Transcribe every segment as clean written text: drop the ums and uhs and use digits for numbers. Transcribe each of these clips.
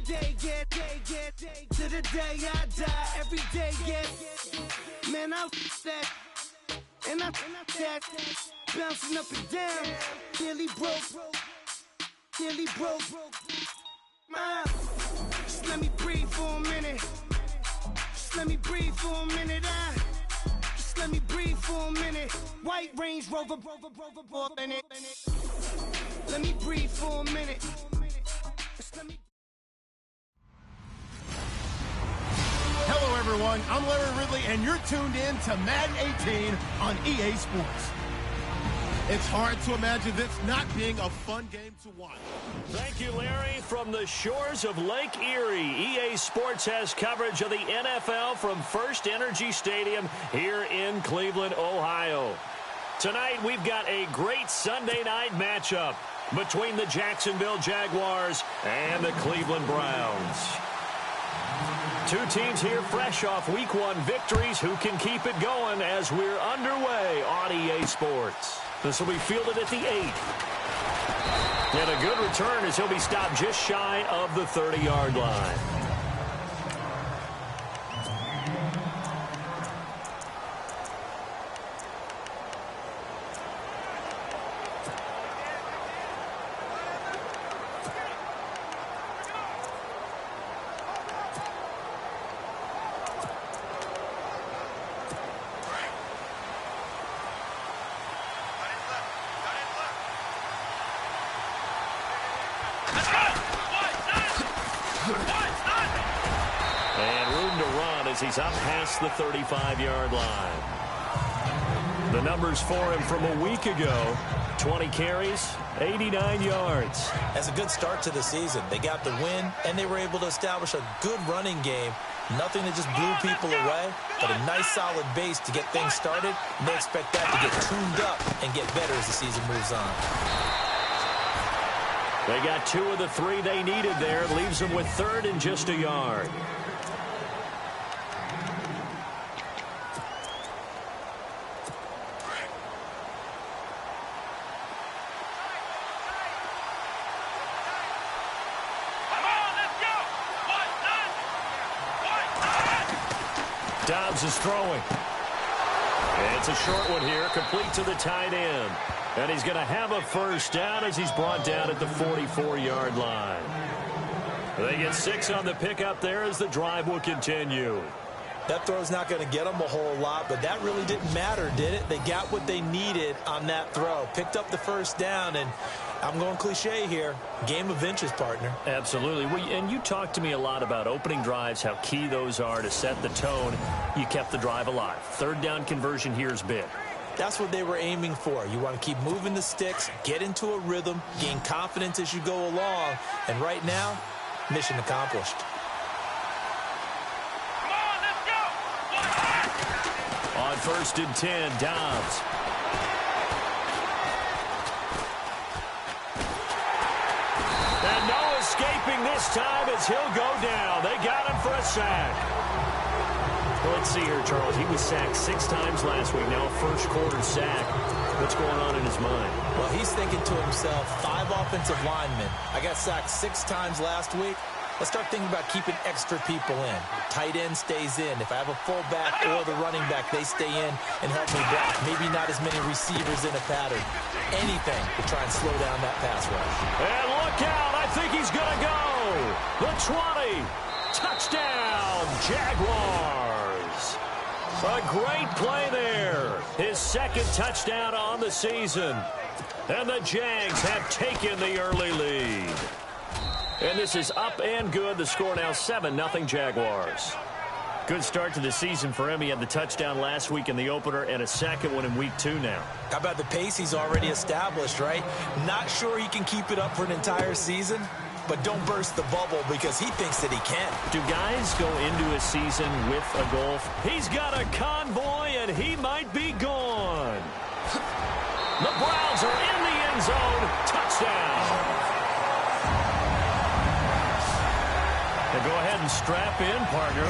day, get to the day I die. Every day, get, man, I that, and I that, bouncing up and down, nearly broke. Just let me breathe for a minute. Just let me breathe for a minute. Just let me breathe for a minute. White Range Rover, in it. Let me breathe for a minute. Hello, everyone. I'm Larry Ridley, and you're tuned in to Madden 18 on EA Sports. It's hard to imagine this not being a fun game to watch. Thank you, Larry. From the shores of Lake Erie, EA Sports has coverage of the NFL from First Energy Stadium here in Cleveland, Ohio. Tonight, we've got a great Sunday night matchup between the Jacksonville Jaguars and the Cleveland Browns. Two teams here fresh off Week 1 victories who can keep it going as we're underway on EA Sports. This will be fielded at the 8. And a good return as he'll be stopped just shy of the 30-yard line. He's up past the 35-yard line. The numbers for him from a week ago, 20 carries, 89 yards. That's a good start to the season. They got the win, and they were able to establish a good running game. Nothing that just blew people away, but a nice solid base to get things started, and they expect that to get tuned up and get better as the season moves on. They got 2 of the 3 they needed there. Leaves them with 3rd and just a yard. Dobbs is throwing. It's a short one here, complete to the tight end. And he's going to have a first down as he's brought down at the 44-yard line. They get 6 on the pickup there as the drive will continue. That throw's not going to get them a whole lot, but that really didn't matter, did it? They got what they needed on that throw. Picked up the first down, and I'm going cliche here. Game of inches, partner. Absolutely. And you talked to me a lot about opening drives, how key those are to set the tone. You kept the drive alive. 3rd down conversion here is big. That's what they were aiming for. You want to keep moving the sticks, get into a rhythm, gain confidence as you go along. And right now, mission accomplished. On 1st and 10, Dobbs. And no escaping this time as he'll go down. They got him for a sack. Well, let's see here, Charles. He was sacked 6 times last week. Now a first-quarter sack. What's going on in his mind? Well, he's thinking to himself, 5 offensive linemen. I got sacked 6 times last week. Let's start thinking about keeping extra people in. Tight end stays in. If I have a fullback or the running back, they stay in and help me block. Maybe not as many receivers in a pattern. Anything to try and slow down that pass rush. And look out. I think he's going to go. The 20. Touchdown, Jaguars. A great play there. His 2nd touchdown on the season. And the Jags have taken the early lead. And this is up and good. The score now 7-0 Jaguars. Good start to the season for him. He had the touchdown last week in the opener and a 2nd one in week 2 now. How about the pace he's already established, right? Not sure he can keep it up for an entire season, but don't burst the bubble because he thinks that he can. Do guys go into a season with a goal? He's got a convoy and he might be gone. The Browns are in the end zone. Touchdown. Now go ahead and strap in, partner.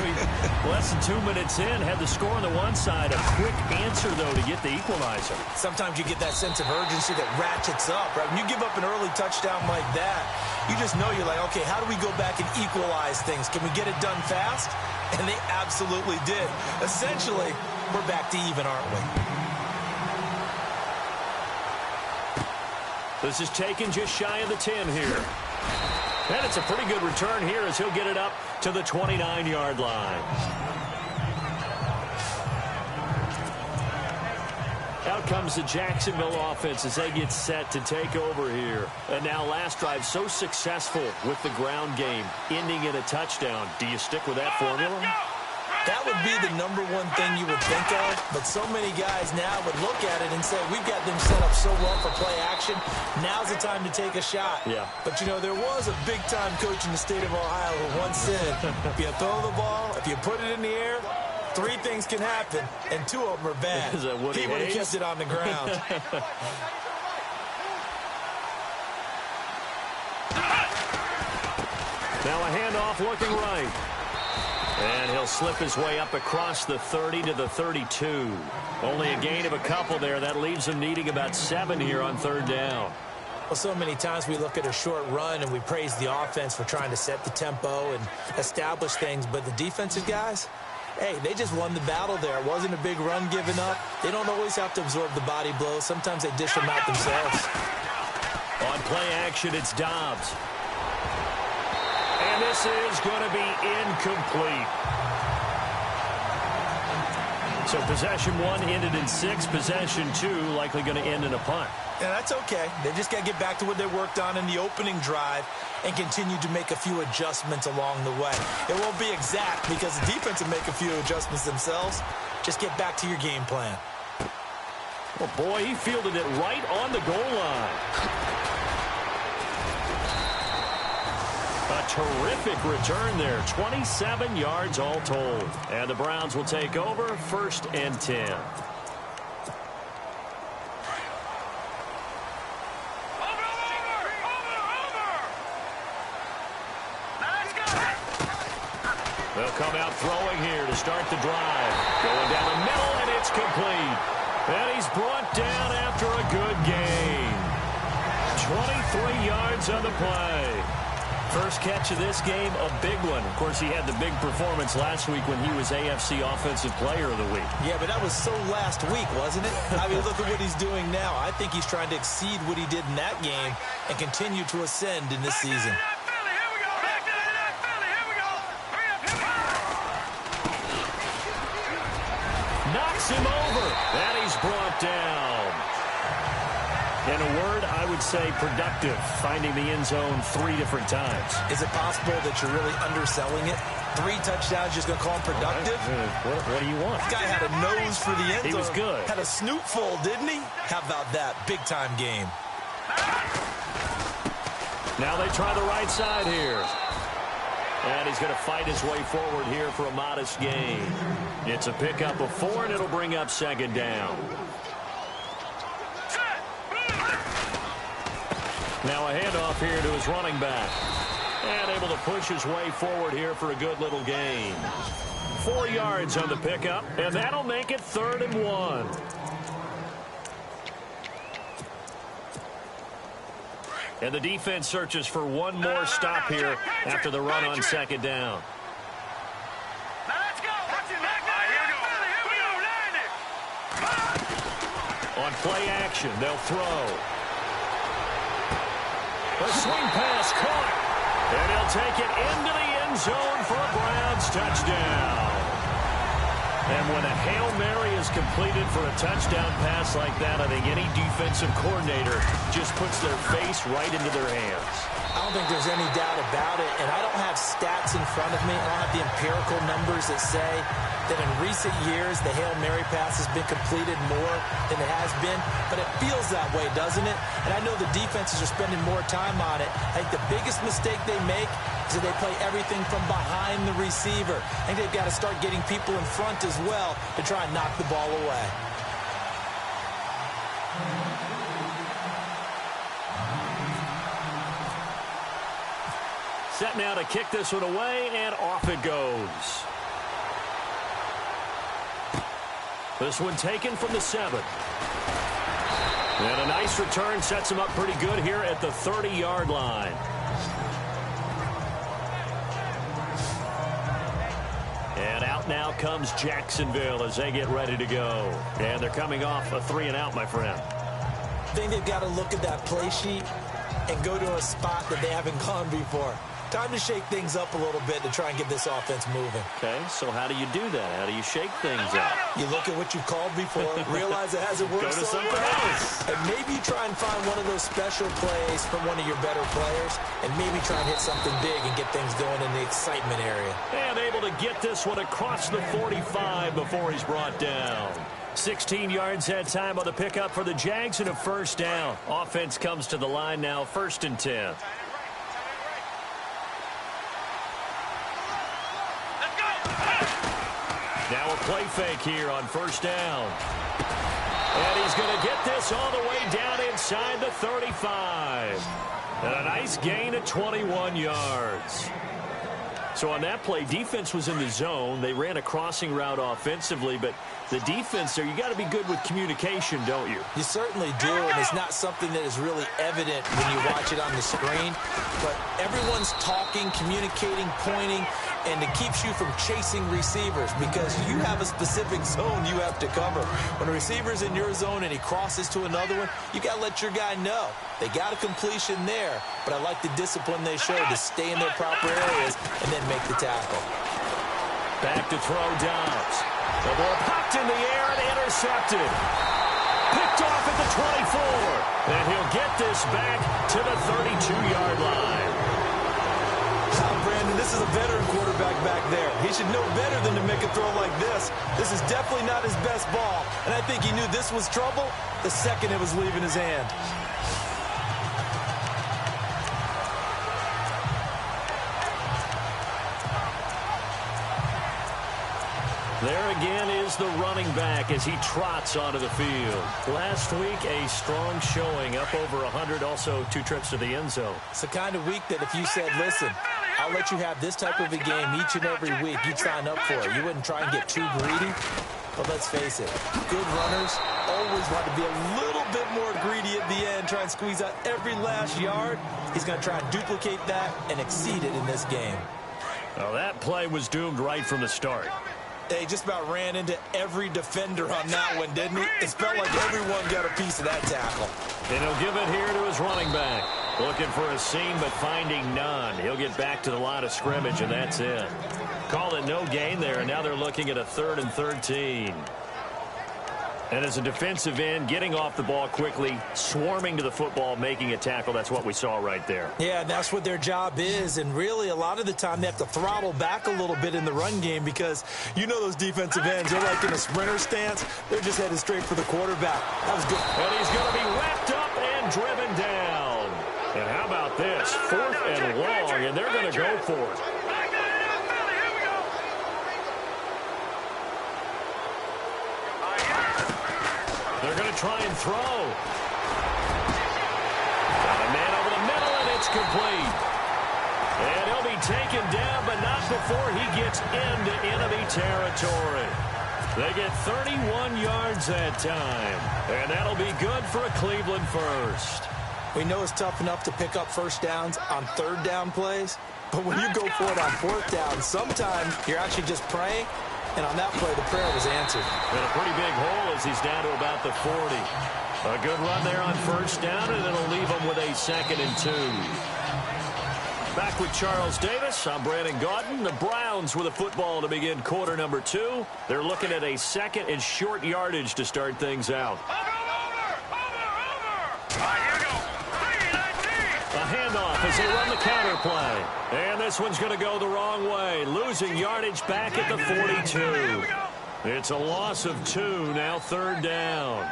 Less than 2 minutes in, had the score on the one side. A quick answer, though, to get the equalizer. Sometimes you get that sense of urgency that ratchets up, right? When you give up an early touchdown like that, you just know you're like, okay, how do we go back and equalize things? Can we get it done fast? And they absolutely did. Essentially, we're back to even, aren't we? This is taken just shy of the 10 here. And it's a pretty good return here as he'll get it up to the 29-yard line. Out comes the Jacksonville offense as they get set to take over here. And now last drive so successful with the ground game, ending in a touchdown. Do you stick with that formula? That would be the number one thing you would think of, but so many guys now would look at it and say, we've got them set up so well for play action. Now's the time to take a shot. Yeah. But, you know, there was a big-time coach in the state of Ohio who once said, if you throw the ball, if you put it in the air, 3 things can happen, and 2 of them are bad. Is that what he would have kept it on the ground. Now a handoff looking right. And he'll slip his way up across the 30 to the 32. Only a gain of a couple there. That leaves him needing about 7 here on 3rd down. Well, so many times we look at a short run and we praise the offense for trying to set the tempo and establish things. But the defensive guys, hey, they just won the battle there. It wasn't a big run given up. They don't always have to absorb the body blows. Sometimes they dish them out themselves. On play action, it's Dobbs. And this is going to be incomplete. So possession 1 ended in 6. Possession 2 likely going to end in a punt. Yeah, that's okay. They just got to get back to what they worked on in the opening drive and continue to make a few adjustments along the way. It won't be exact because the defense will make a few adjustments themselves. Just get back to your game plan. Oh, boy, he fielded it right on the goal line. A terrific return there. 27 yards all told. And the Browns will take over 1st and 10. They'll come out throwing here to start the drive. Going down the middle, and it's complete. And he's brought down after a good gain. 23 yards on the play. First catch of this game, a big one. Of course, he had the big performance last week when he was AFC Offensive Player of the Week. Yeah, but that was so last week, wasn't it? I mean, look at what he's doing now. I think he's trying to exceed what he did in that game and continue to ascend in this season. Knocks him over, and he's brought down. In a word, I would say productive, finding the end zone 3 different times. Is it possible that you're really underselling it? 3 touchdowns, just going to call him productive? What do you want? This guy had a nose for the end zone. He was good. Had a snoot full, didn't he? How about that? Big-time game. Now they try the right side here. And he's going to fight his way forward here for a modest gain. It's a pickup of 4, and it'll bring up 2nd down. Now a handoff here to his running back. And able to push his way forward here for a good little gain. 4 yards on the pickup, and that'll make it 3rd and 1. And the defense searches for one more stop here after the run on 2nd down. On play action, they'll throw. A swing pass caught. And he'll take it into the end zone for a Browns touchdown. And when a Hail Mary is completed for a touchdown pass like that, I think any defensive coordinator just puts their face right into their hands. I don't think there's any doubt about it, and I don't have stats in front of me. I don't have the empirical numbers that say that in recent years the Hail Mary pass has been completed more than it has been, but it feels that way, doesn't it? And I know the defenses are spending more time on it. I think the biggest mistake they make is that they play everything from behind the receiver. I think they've got to start getting people in front as well to try and knock the ball away. Set now to kick this one away, and off it goes. This one taken from the 7. And a nice return sets him up pretty good here at the 30-yard line. And out now comes Jacksonville as they get ready to go. And they're coming off a 3-and-out, my friend. I think they've got to look at that play sheet and go to a spot that they haven't gone before. Time to shake things up a little bit to try and get this offense moving. Okay, so how do you do that? How do you shake things up? You look at what you've called before, realize it hasn't worked. Go to something else. And maybe try and find one of those special plays from one of your better players, and maybe try and hit something big and get things going in the excitement area. And able to get this one across the 45 before he's brought down. 16 yards that time on the pickup for the Jags and a first down. Offense comes to the line now, 1st and 10. Now a play fake here on 1st down. And he's going to get this all the way down inside the 35. And a nice gain of 21 yards. So on that play, defense was in the zone. They ran a crossing route offensively, but the defense there, you got to be good with communication, don't you? You certainly do, and it's not something that is really evident when you watch it on the screen. But everyone's talking, communicating, pointing, and it keeps you from chasing receivers because you have a specific zone you have to cover. When a receiver's in your zone and he crosses to another one, you got to let your guy know. They got a completion there, but I like the discipline they showed to stay in their proper areas and then make the tackle. Back to throw Dobbs. The ball popped in the air and intercepted. Picked off at the 24. And he'll get this back to the 32-yard line. Brandon, this is a veteran quarterback back there. He should know better than to make a throw like this. This is definitely not his best ball. And I think he knew this was trouble the second it was leaving his hand. There again is the running back as he trots onto the field. Last week, a strong showing, up over 100, also 2 trips to the end zone. It's the kind of week that if you said, listen, I'll let you have this type of a game each and every week, you'd sign up for it. You wouldn't try and get too greedy. But let's face it, good runners always want to be a little bit more greedy at the end, try and squeeze out every last yard. He's going to try and duplicate that and exceed it in this game. Well, that play was doomed right from the start. They just about ran into every defender on that one, didn't he? It felt like everyone got a piece of that tackle. And he'll give it here to his running back. Looking for a seam, but finding none. He'll get back to the line of scrimmage, and that's it. Call it no gain there, and now they're looking at a 3rd and 13. And as a defensive end, getting off the ball quickly, swarming to the football, making a tackle, that's what we saw right there. Yeah, that's what their job is, and really a lot of the time they have to throttle back a little bit in the run game because you know those defensive ends, they're like in a sprinter stance. They're just headed straight for the quarterback. That was good. And he's going to be wrapped up and driven down. And how about this? 4th and long, and they're going to go for it. They're going to try and throw. Got a man over the middle, and it's complete. And he'll be taken down, but not before he gets into enemy territory. They get 31 yards that time. And that'll be good for a Cleveland first. We know it's tough enough to pick up first downs on 3rd down plays, but when you go for it on 4th down, sometimes you're actually just praying, and on that play, the prayer was answered. And a pretty big hole as he's down to about the 40. A good run there on 1st down, and it'll leave him with a 2nd and 2. Back with Charles Davis, I'm Brandon Gaudin. The Browns with a football to begin quarter number 2. They're looking at a 2nd and short yardage to start things out. Handoff as they run the counter play. And this one's going to go the wrong way. Losing yardage back at the 42. It's a loss of 2, now 3rd down.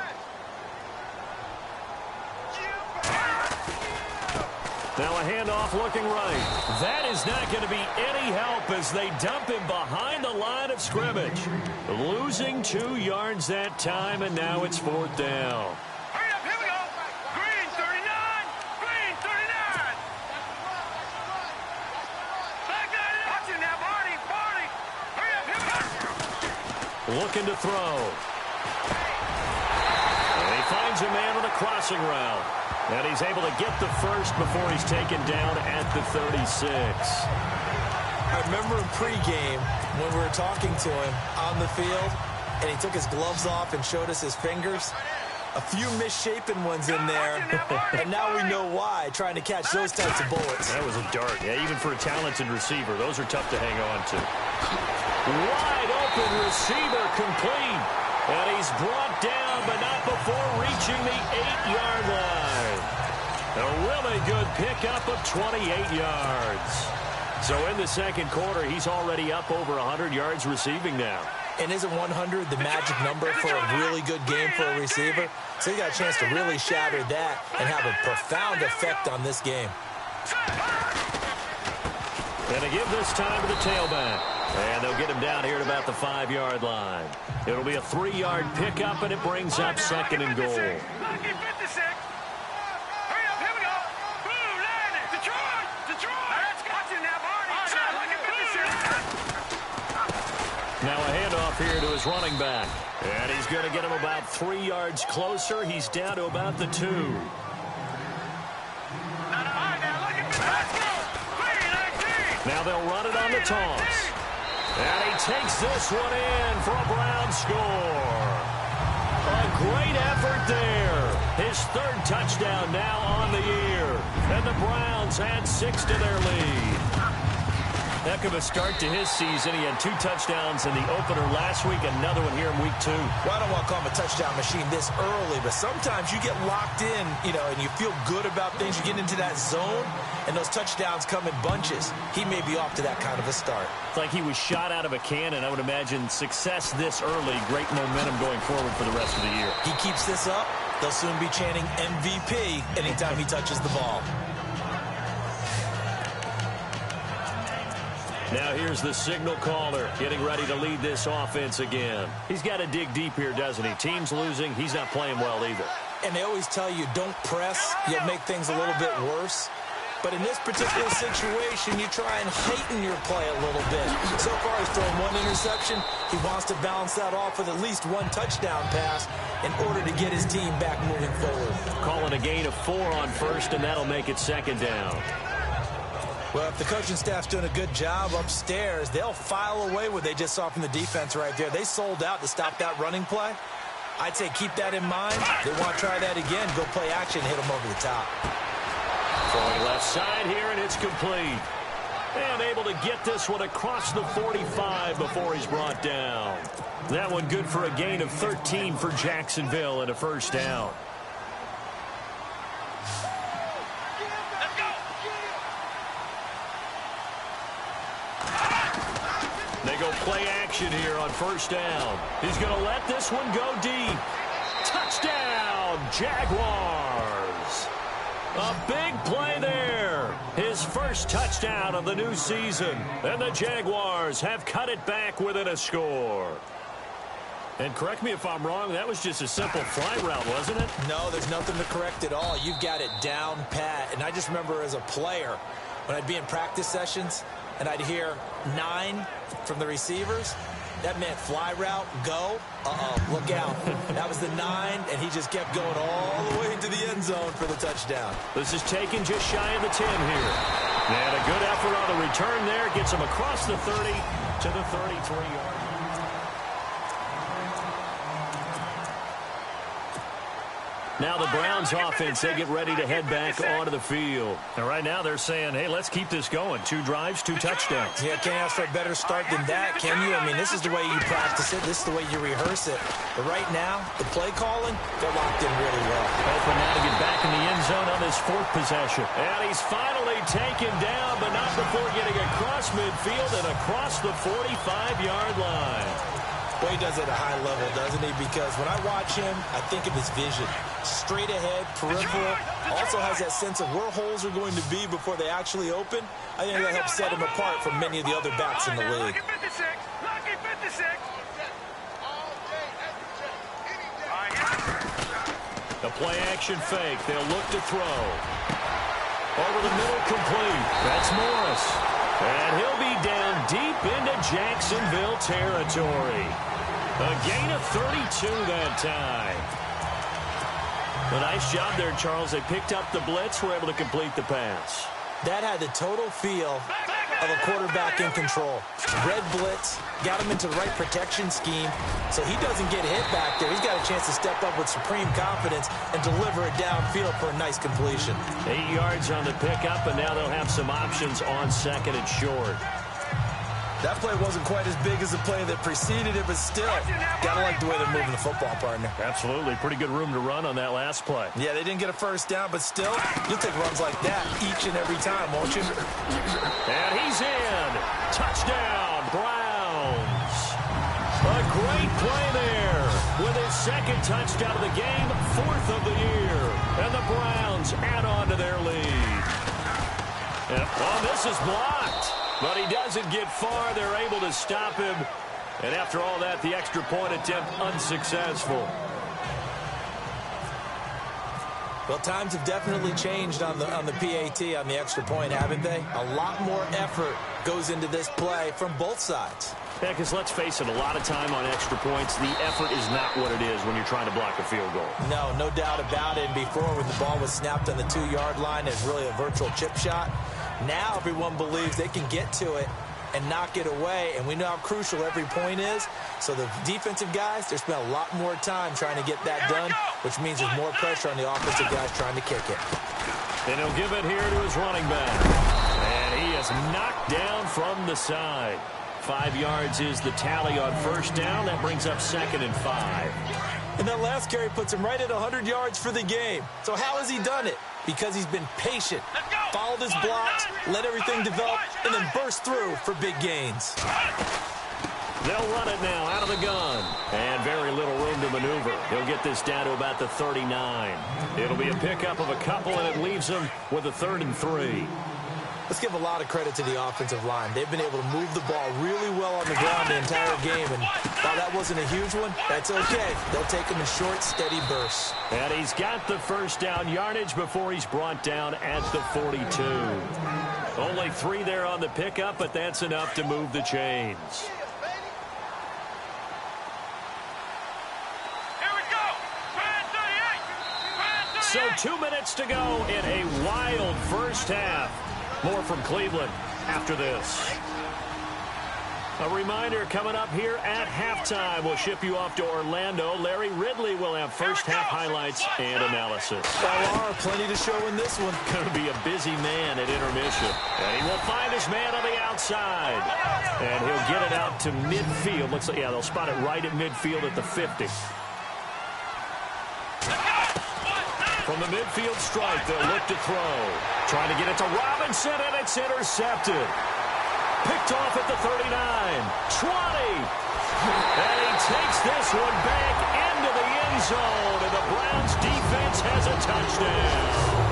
Now a handoff looking right. That is not going to be any help as they dump him behind the line of scrimmage. Losing 2 yards that time, and now it's 4th down. looking to throw. And he finds a man on a crossing route. And he's able to get the first before he's taken down at the 36. I remember in pregame when we were talking to him on the field, and he took his gloves off and showed us his fingers. A few misshapen ones in there, and now we know why, trying to catch those types of bullets. That was a dart. Yeah, even for a talented receiver, those are tough to hang on to. Wide open receiver complete. And he's brought down, but not before reaching the 8-yard line. A really good pickup of 28 yards. So in the second quarter, he's already up over 100 yards receiving now. And isn't 100 the magic number for a really good game for a receiver? So he got a chance to really shatter that and have a profound effect on this game. And to give this time to the tailback. And they'll get him down here at about the 5-yard line. It'll be a 3-yard pickup, and it brings up second and goal. Now a handoff here to his running back. And he's going to get him about 3 yards closer. He's down to about the 2. Now they'll run it on the toss. And he takes this one in for a Brown score. A great effort there. His 3rd touchdown now on the year. And the Browns add 6 to their lead. Heck of a start to his season. He had 2 touchdowns in the opener last week, another one here in week 2. Well, I don't want to call him a touchdown machine this early, but sometimes you get locked in, and you feel good about things. You get into that zone, and those touchdowns come in bunches. He may be off to that kind of a start. It's like he was shot out of a cannon. I would imagine success this early, great momentum going forward for the rest of the year. He keeps this up, they'll soon be chanting MVP anytime he touches the ball. Now here's the signal caller getting ready to lead this offense again. He's got to dig deep here, doesn't he? Team's losing. He's not playing well either. And they always tell you don't press. You'll make things a little bit worse. But in this particular situation, you try and heighten your play a little bit. So far, he's thrown 1 interception. He wants to balance that off with at least 1 touchdown pass in order to get his team back moving forward. Calling a gain of 4 on first, and that'll make it second down. Well, if the coaching staff's doing a good job upstairs, they'll file away what they just saw from the defense right there. They sold out to stop that running play. I'd say keep that in mind. They want to try that again. Go play action, hit them over the top. Throwing left side here, and it's complete. And able to get this one across the 45 before he's brought down. That one good for a gain of 13 for Jacksonville and a first down. They go play action here on first down. He's going to let this one go deep. Touchdown, Jaguars. A big play there. His first touchdown of the new season. And the Jaguars have cut it back within a score. And correct me if I'm wrong, that was just a simple fly route, wasn't it? No, there's nothing to correct at all. You've got it down pat. And I just remember as a player, when I'd be in practice sessions, and I'd hear 9 from the receivers, that meant fly route, go, look out. That was the 9, and he just kept going all the way into the end zone for the touchdown. This is taken just shy of the 10 here. And a good effort on the return there. Gets him across the 30 to the 33-yard line. Now the Browns offense, they get ready to head back onto the field. And right now they're saying, hey, let's keep this going. 2 drives, 2 touchdowns. Yeah, can't ask for a better start than that, can you? I mean, this is the way you practice it. This is the way you rehearse it. But right now, the play calling, they're locked in really well. Hoping now to get back in the end zone on this 4th possession. And he's finally taken down, but not before getting across midfield and across the 45-yard line. Well, he does it at a high level, doesn't he? Because when I watch him, I think of his vision. Straight ahead, peripheral. Also has that sense of where holes are going to be before they actually open. I think that helps set him apart from many of the other backs in the league. The play action fake. They'll look to throw. Over the middle, complete. That's Morris. And he'll be down deep into Jacksonville territory. A gain of 32 that time. A nice job there, Charles. They picked up the blitz, were able to complete the pass. That had the total feel of a quarterback in control. Red blitz, got him into the right protection scheme, so he doesn't get hit back there. He's got a chance to step up with supreme confidence and deliver it downfield for a nice completion. 8 yards on the pickup, and now they'll have some options on second and short. That play wasn't quite as big as the play that preceded it, but still, gotta like the way they're moving the football, partner. Absolutely. Pretty good room to run on that last play. Yeah, they didn't get a first down, but still, you'll take runs like that each and every time, won't you? And he's in. Touchdown, Browns. A great play there with his second touchdown of the game, 4th of the year. And the Browns add on to their lead. Oh, this is blocked. But he doesn't get far. They're able to stop him. And after all that, the extra point attempt unsuccessful. Well, times have definitely changed on the PAT, on the extra point, haven't they? A lot more effort goes into this play from both sides. Yeah, because let's face it, a lot of time on extra points, the effort is not what it is when you're trying to block a field goal. No doubt about it. And before, when the ball was snapped on the 2-yard line, it's really a virtual chip shot. Now everyone believes they can get to it and knock it away, and we know how crucial every point is. So the defensive guys, they spend a lot more time trying to get that done, which means there's more pressure on the offensive guys trying to kick it. And he'll give it here to his running back. And he is knocked down from the side. 5 yards is the tally on first down. That brings up 2nd and 5. And that last carry puts him right at 100 yards for the game. So how has he done it? Because he's been patient, followed his blocks, let everything develop, and then burst through for big gains. They'll run it now out of the gun. And very little room to maneuver. He'll get this down to about the 39. It'll be a pickup of a couple, and it leaves him with a 3rd and 3. Let's give a lot of credit to the offensive line. They've been able to move the ball really well on the ground the entire game. And while that wasn't a huge one, that's okay. They'll take them in short, steady bursts. And he's got the first down yardage before he's brought down at the 42. Only 3 there on the pickup, but that's enough to move the chains. So 2 minutes to go in a wild first half. More from Cleveland after this. A reminder coming up here at halftime. We'll ship you off to Orlando. Larry Ridley will have first half highlights and analysis. Plenty to show in this one. Going to be a busy man at intermission. And he will find his man on the outside. And he'll get it out to midfield. Looks like, yeah, they'll spot it right at midfield at the 50. From the midfield stripe, they'll look to throw. Trying to get it to Robinson, and it's intercepted. Picked off at the 39. 20. And he takes this one back into the end zone, and the Browns defense has a touchdown.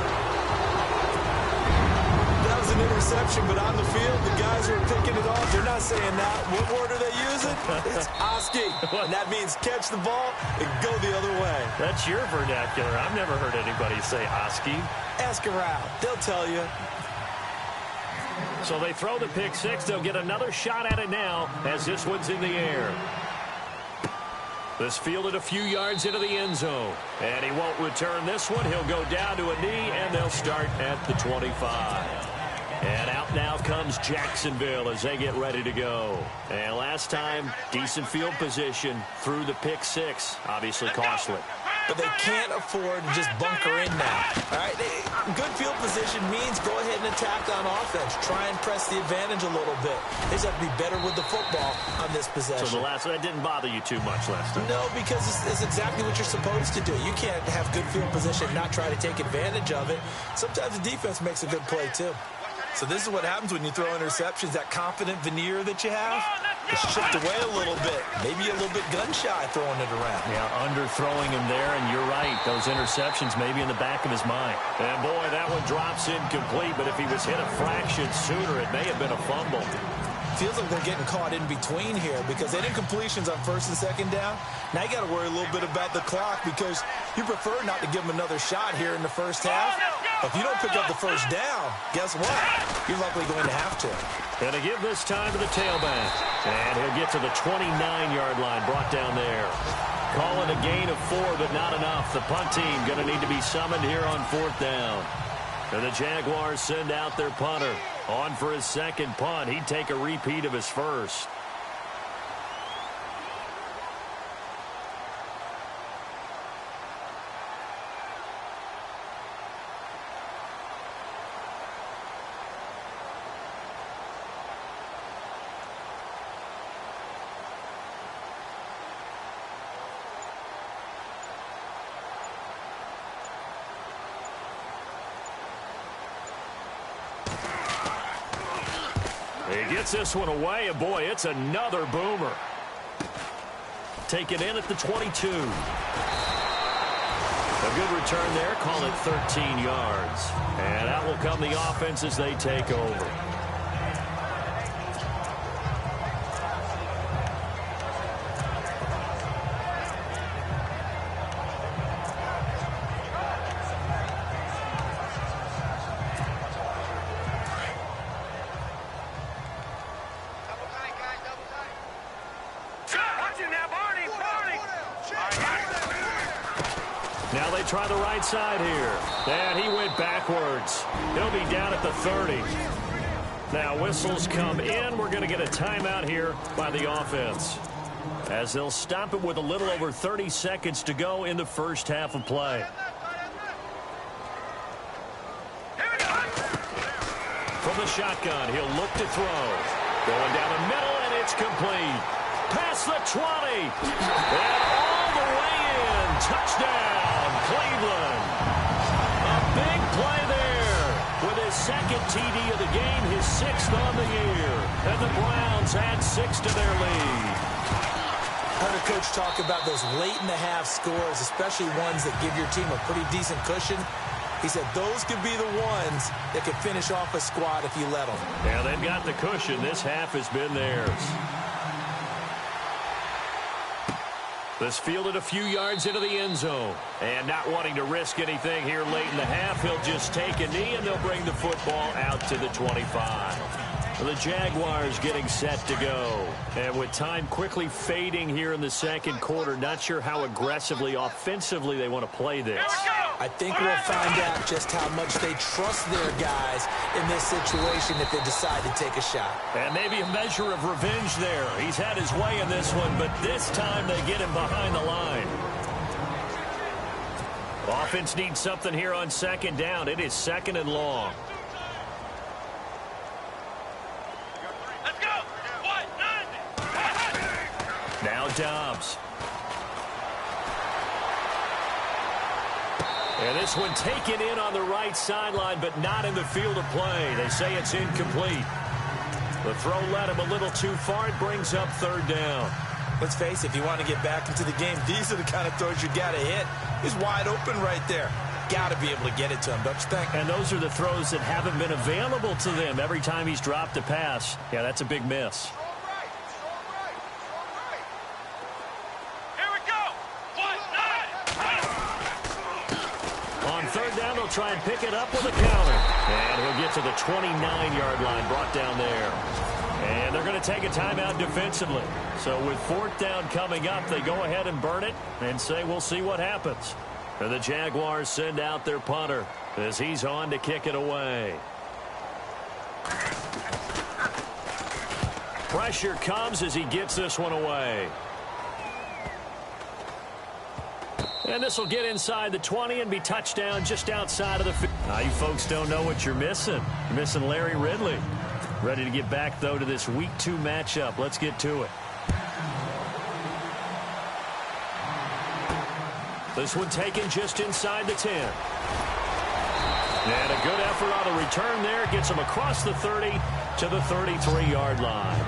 That was an interception, but on the field, the guys who are picking it off, they're not saying that. What word are they using? It's Oski. And that means catch the ball and go the other way. That's your vernacular. I've never heard anybody say Oski. Ask around. They'll tell you. So they throw the pick six. They'll get another shot at it now as this one's in the air. This fielded a few yards into the end zone. And he won't return this one. He'll go down to a knee, and they'll start at the 25. And out now comes Jacksonville as they get ready to go. And last time, decent field position through the pick six. Obviously costly. But they can't afford to just bunker in now. All right, good field position means go ahead and attack on offense. Try and press the advantage a little bit. They just have to be better with the football on this possession. So that didn't bother you too much last time? No, because it's exactly what you're supposed to do. You can't have good field position and not try to take advantage of it. Sometimes the defense makes a good play, too. So this is what happens when you throw interceptions. That confident veneer that you have, it's chipped away a little bit. Maybe a little bit gun-shy throwing it around. Yeah, underthrowing him there, and you're right. Those interceptions maybe in the back of his mind. And, boy, that one drops incomplete, but if he was hit a fraction sooner, it may have been a fumble. Feels like they're getting caught in between here because they did incompletions on first and second down. Now you got to worry a little bit about the clock because you prefer not to give them another shot here in the first half. If you don't pick up the first down, guess what? You're likely going to have to. And to give this time to the tailback. And he'll get to the 29-yard line, brought down there. Calling a gain of 4, but not enough. The punt team going to need to be summoned here on 4th down. And the Jaguars send out their punter. On for his second punt. He'd take a repeat of his first. He gets this one away, and boy, it's another boomer. Taken in at the 22. A good return there, call it 13 yards. And out will come the offense as they take over. Now they try the right side here. And he went backwards. He'll be down at the 30. Now whistles come in. We're going to get a timeout here by the offense, as they'll stop it with a little over 30 seconds to go in the first half of play. From the shotgun, he'll look to throw. Going down the middle, and it's complete. Past the 20. And all the way in. Touchdown, Cleveland. A big play there with his second TD of the game, his 6th on the year. And the Browns add 6 to their lead. Heard a coach talk about those late-in-the-half scores, especially ones that give your team a pretty decent cushion. He said those could be the ones that could finish off a squad if you let them. Yeah, they've got the cushion. This half has been theirs. This fielded a few yards into the end zone. And not wanting to risk anything here late in the half, he'll just take a knee, and they'll bring the football out to the 25. The Jaguars getting set to go. And with time quickly fading here in the second quarter, not sure how aggressively, offensively they want to play this. I think we'll find out just how much they trust their guys in this situation if they decide to take a shot. And maybe a measure of revenge there. He's had his way in this one, but this time they get him behind the line. Offense needs something here on second down. It is 2nd and long. Let's go! Now Dobbs. And this one taken in on the right sideline, but not in the field of play. They say it's incomplete. The throw led him a little too far. It brings up 3rd down. Let's face it, if you want to get back into the game, these are the kind of throws you got to hit. He's wide open right there. Got to be able to get it to him, don't you think? And those are the throws that haven't been available to them every time he's dropped a pass. Yeah, that's a big miss. Here we go! 1-9! On 3rd down, they'll try and pick it up with a counter. And he'll get to the 29-yard line, brought down there. And they're going to take a timeout defensively. So with 4th down coming up, they go ahead and burn it and say we'll see what happens. And the Jaguars send out their punter as he's on to kick it away. Pressure comes as he gets this one away. And this will get inside the 20 and be touchdown just outside of the field. Now, you folks don't know what you're missing. You're missing Larry Ridley. Ready to get back, though, to this Week 2 matchup. Let's get to it. This one taken just inside the 10. And a good effort on the return there. Gets him across the 30 to the 33-yard line.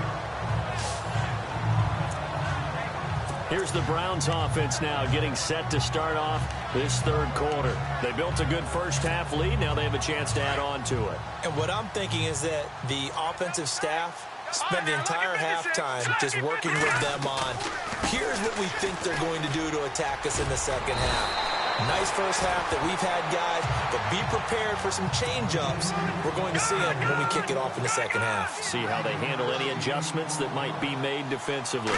Here's the Browns offense now getting set to start off this 3rd quarter. They built a good first half lead. Now they have a chance to add on to it. And what I'm thinking is that the offensive staff spend the entire halftime just working with them on, here's what we think they're going to do to attack us in the second half. Nice first half that we've had, guys, but be prepared for some change-ups. We're going to see them when we kick it off in the second half. See how they handle any adjustments that might be made defensively.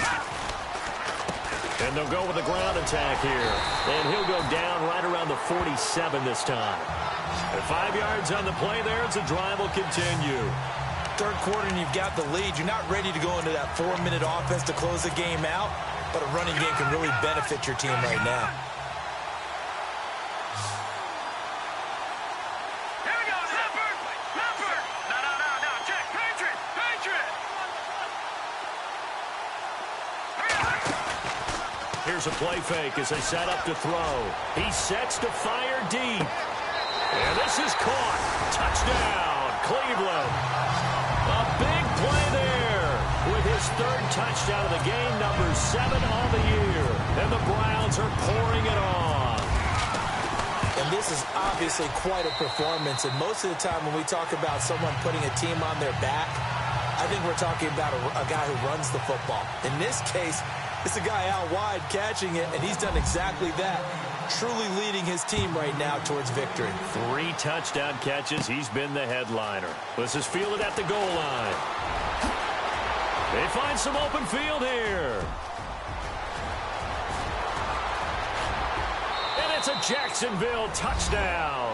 And they'll go with a ground attack here. And he'll go down right around the 47 this time. At 5 yards on the play there as the drive will continue. Third quarter and you've got the lead. You're not ready to go into that 4-minute offense to close the game out, but a running game can really benefit your team right now. Here we go, Leopard! No, check, Patriot! Here's a play fake as they set up to throw. He sets to fire deep. And this is caught. Touchdown, Cleveland. A big play there with his third touchdown of the game, number 7 on the year. And the Browns are pouring it on. And this is obviously quite a performance. And most of the time when we talk about someone putting a team on their back, I think we're talking about a guy who runs the football. In this case, it's a guy out wide catching it, and he's done exactly that. Truly leading his team right now towards victory. 3 touchdown catches. He's been the headliner. This is fielded at the goal line. They find some open field here. And it's a Jacksonville touchdown.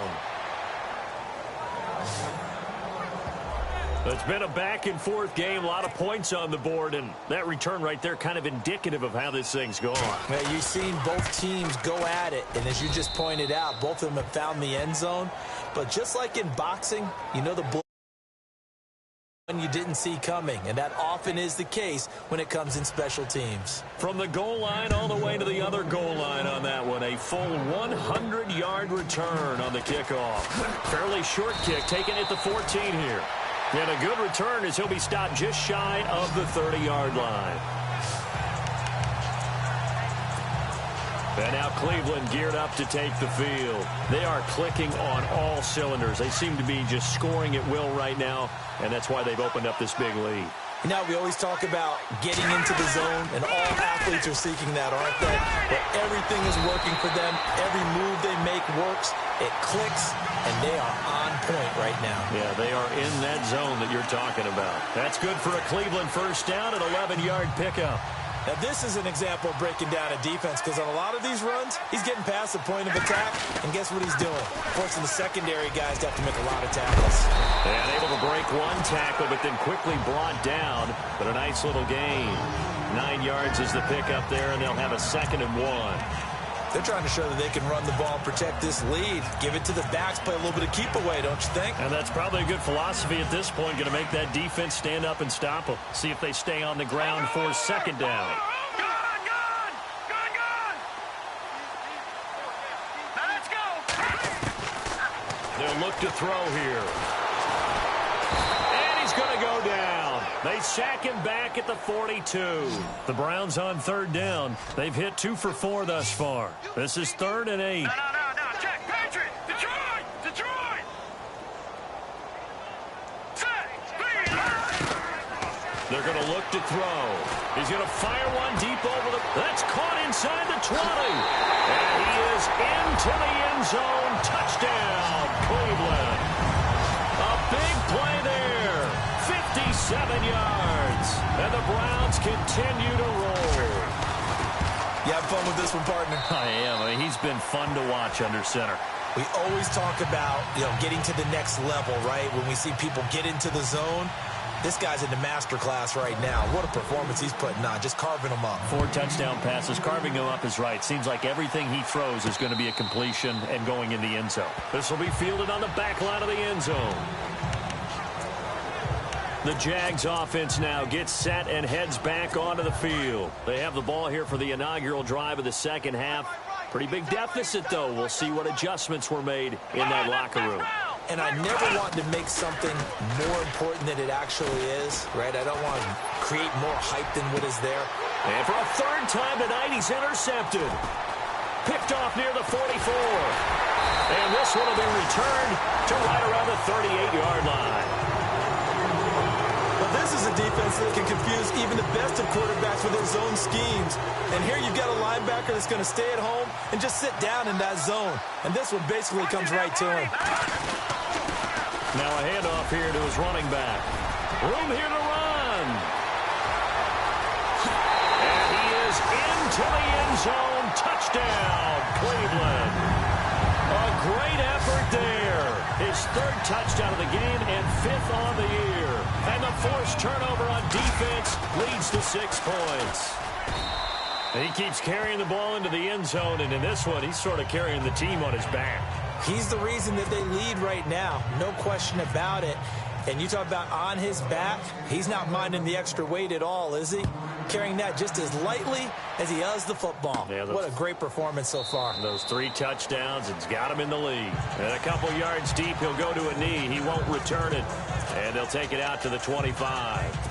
It's been a back-and-forth game, a lot of points on the board, and that return right there kind of indicative of how this thing's going. Well, you've seen both teams go at it, and as you just pointed out, both of them have found the end zone. But just like in boxing, you know the one you didn't see coming, and that often is the case when it comes in special teams. From the goal line all the way to the other goal line on that one, a full 100-yard return on the kickoff. Fairly short kick, taken at the 14 here. And a good return as he'll be stopped just shy of the 30-yard line. And now Cleveland geared up to take the field. They are clicking on all cylinders. They seem to be just scoring at will right now, and that's why they've opened up this big lead. You know, we always talk about getting into the zone, and all athletes are seeking that, aren't they? But everything is working for them. Every move they make works. It clicks, and they are on point right now. Yeah, they are in that zone that you're talking about. That's good for a Cleveland first down, an 11-yard pickup. Now, this is an example of breaking down a defense, because on a lot of these runs, he's getting past the point of attack, and guess what he's doing? Forcing the secondary guys to have to make a lot of tackles. And able to break one tackle, but then quickly brought down. But a nice little gain. 9 yards is the pickup there, and they'll have a 2nd and 1. They're trying to show that they can run the ball, protect this lead, give it to the backs, play a little bit of keep away, don't you think? And that's probably a good philosophy at this point, going to make that defense stand up and stop them. See if they stay on the ground for 2nd down. Good! Now let's go! They'll look to throw here. And he's going to go down. They sack him back at the 42. The Browns on 3rd down. They've hit 2 for 4 thus far. This is 3rd and 8. No, check, Patriot! Detroit! Set! Speed! They're going to look to throw. He's going to fire one deep over the... That's caught inside the 20. And he is into the end zone. Touchdown, Cleveland. A big play there. 57 yards. And the Browns continue to roll. You have fun with this one, partner? I am. I mean, he's been fun to watch under center. We always talk about, getting to the next level, right? When we see people get into the zone, this guy's in the master class right now. What a performance he's putting on, just carving them up. 4 touchdown passes. Carving him up is right. Seems like everything he throws is going to be a completion and going in the end zone. This will be fielded on the back line of the end zone. The Jags offense now gets set and heads back onto the field. They have the ball here for the inaugural drive of the second half. Pretty big deficit, though. We'll see what adjustments were made in that locker room. And I never want to make something more important than it actually is, right? I don't want to create more hype than what is there. And for a 3rd time tonight, he's intercepted. Picked off near the 44. And this one will be returned to right around the 38-yard line. But this is is a defense that can confuse even the best of quarterbacks with their zone schemes. And here you've got a linebacker that's going to stay at home and just sit down in that zone. And this one basically comes right to him. Now a handoff here to his running back. Room here to run. And he is into the end zone. Touchdown, Cleveland. A great effort there. His third touchdown of the game and fifth on the year. And the forced turnover on defense leads to 6 points. He keeps carrying the ball into the end zone, and in this one, he's sort of carrying the team on his back. He's the reason that they lead right now. No question about it. And you talk about on his back, he's not minding the extra weight at all, is he? Carrying that just as lightly as he does the football. Yeah, what a great performance so far. Those 3 touchdowns, it's got him in the lead. And a couple yards deep, he'll go to a knee. He won't return it. And they'll take it out to the 25.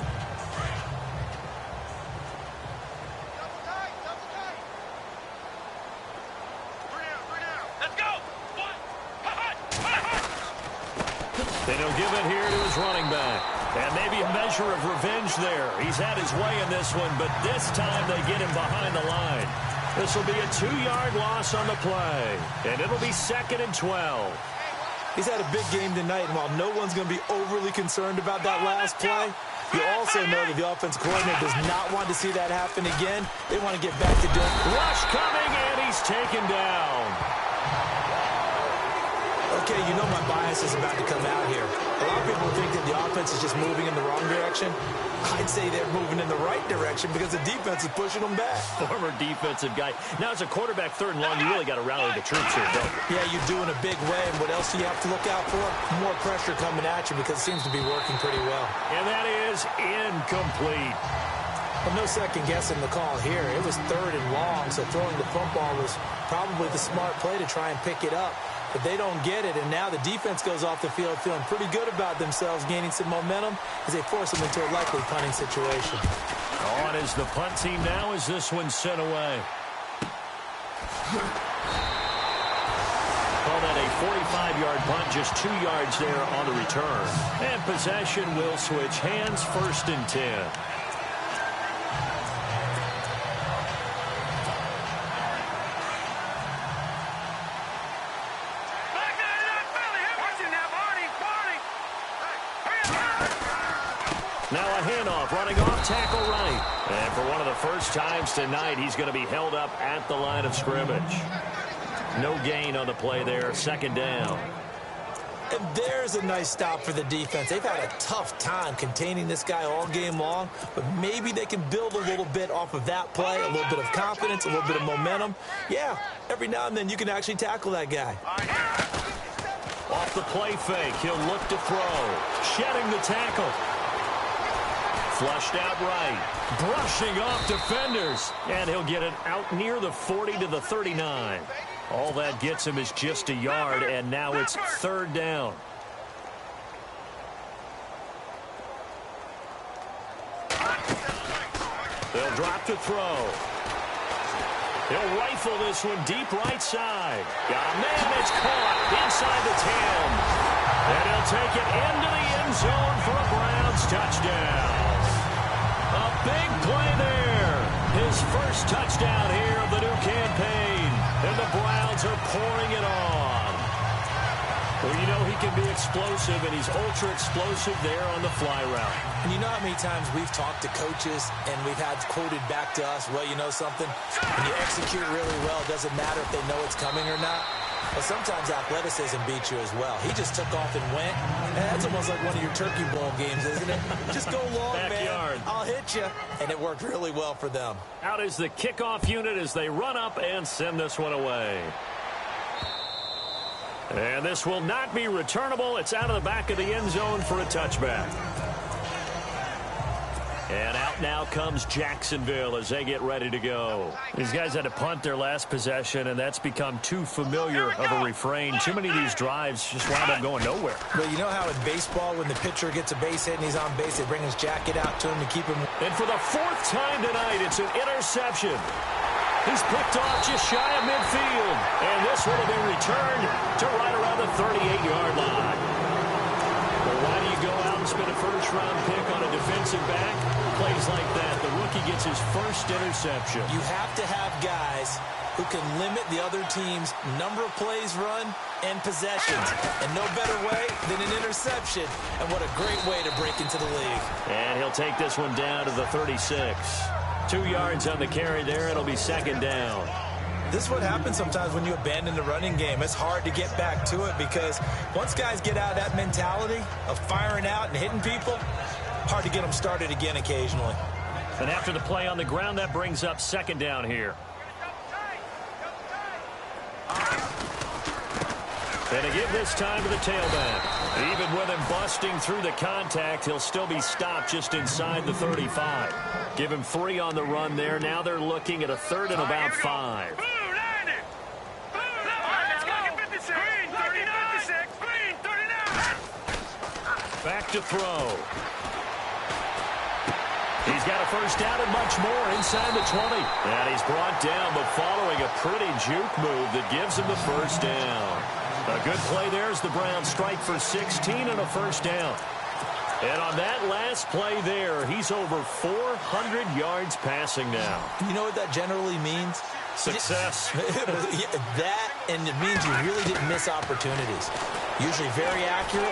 And he'll give it here to his running back. And maybe a measure of revenge there. He's had his way in this one, but this time they get him behind the line. This will be a 2-yard loss on the play. And it'll be 2nd and 12. He's had a big game tonight, and while no one's going to be overly concerned about that last play, you also know that the offensive coordinator does not want to see that happen again. They want to get back to doing it. Rush coming, and he's taken down. Okay, you know my bias is about to come out here. A lot of people think that the offense is just moving in the wrong direction. I'd say they're moving in the right direction because the defense is pushing them back. Former defensive guy. Now, as a quarterback, 3rd and long, you really got to rally the troops here, don't you? Yeah, you do in a big way. And what else do you have to look out for? More pressure coming at you because it seems to be working pretty well. And that is incomplete. Well, no second guessing the call here. It was 3rd and long, so throwing the football was probably the smart play to try and pick it up. But they don't get it, and now the defense goes off the field feeling pretty good about themselves, gaining some momentum as they force them into a likely punting situation. On is the punt team now as this one's sent away. Call that a 45-yard punt, just 2 yards there on the return. And possession will switch hands, 1st and 10. Now a handoff, running off tackle right. And for one of the first times tonight, he's going to be held up at the line of scrimmage. No gain on the play there, 2nd down. And there's a nice stop for the defense. They've had a tough time containing this guy all game long, but maybe they can build a little bit off of that play, a little bit of confidence, a little bit of momentum. Yeah, every now and then you can actually tackle that guy. Off the play fake, he'll look to throw. Shedding the tackle. Flushed out right. Brushing off defenders. And he'll get it out near the 40 to the 39. All that gets him is just a yard, and now it's 3rd down. They'll drop to throw. He'll rifle this one deep right side. Got a man, it's caught inside the 10. And he'll take it into the end zone for a Browns touchdown. A big play there. His first touchdown here of the new campaign. And the Browns are pouring it on. Well, you know he can be explosive, and he's ultra-explosive there on the fly route. And you know how many times we've talked to coaches, and we've had quoted back to us, well, you know something? When you execute really well, it doesn't matter if they know it's coming or not. Well, sometimes athleticism beats you as well. He just took off and went. And that's almost like one of your Turkey Bowl games, isn't it? Just go long, Backyard. man. I'll hit you. And it worked really well for them. Out is the kickoff unit as they run up and send this one away. And this will not be returnable. It's out of the back of the end zone for a touchback. And out now comes Jacksonville as they get ready to go. These guys had to punt their last possession, and that's become too familiar of a refrain. Too many of these drives just wound up going nowhere. Well, you know how in baseball, when the pitcher gets a base hit and he's on base, they bring his jacket out to him to keep him. And for the 4th time tonight, it's an interception. He's picked off just shy of midfield. And this one will be returned to right around the 38-yard line. Well, why do you go out spend a first-round pick on a defensive back. Plays like that, the rookie gets his first interception. You have to have guys who can limit the other team's number of plays run and possessions. And no better way than an interception. And what a great way to break into the league. And he'll take this one down to the 36. 2 yards on the carry there. It'll be second down. This is what happens sometimes when you abandon the running game. It's hard to get back to it because once guys get out of that mentality of firing out and hitting people, hard to get them started again occasionally. And after the play on the ground, that brings up second down here. And a give this time to the tailback. Even with him busting through the contact, he'll still be stopped just inside the 35. Give him 3 on the run there. Now they're looking at a third and about 5. Back to throw. He's got a first down and much more inside the 20. And he's brought down, but following a pretty juke move that gives him the first down. A good play there as the Browns strike for 16 and a first down. And on that last play there, he's over 400 yards passing now. You know what that generally means? Success. That, and it means you really didn't miss opportunities. Usually very accurate.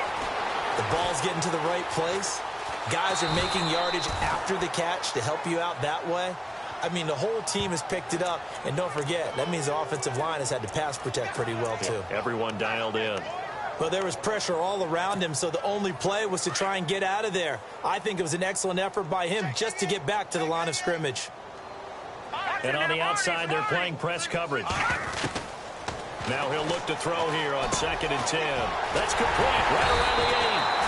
The ball's getting to the right place. Guys are making yardage after the catch to help you out that way. I mean, the whole team has picked it up. And don't forget, that means the offensive line has had to pass protect pretty well, too. Everyone dialed in. Well, there was pressure all around him, so the only play was to try and get out of there. I think it was an excellent effort by him just to get back to the line of scrimmage. And on the outside, they're playing press coverage. Now he'll look to throw here on 2nd and 10. That's complete right around the 8.